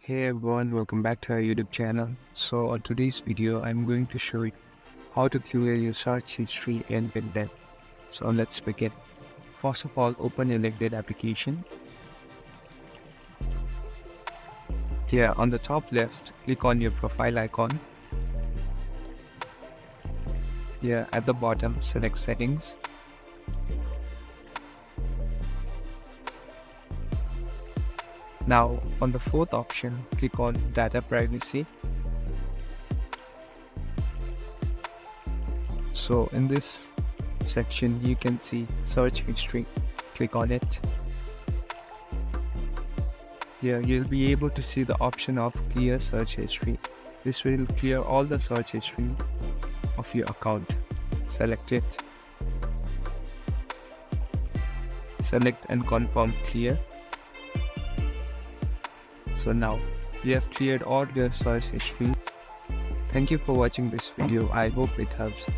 Hey everyone, welcome back to our YouTube channel. So on today's video, I'm going to show you how to clear your search history in LinkedIn. So let's begin. First of all, open your LinkedIn application. Here on the top left, click on your profile icon. Here at the bottom, select settings. Now on the fourth option, click on data privacy. So in this section, you can see search history. Click on it. Here you'll be able to see the option of clear search history. This will clear all the search history of your account. Select it. Select and confirm clear. So now you have cleared all your search history. Thank you for watching this video. I hope it helps.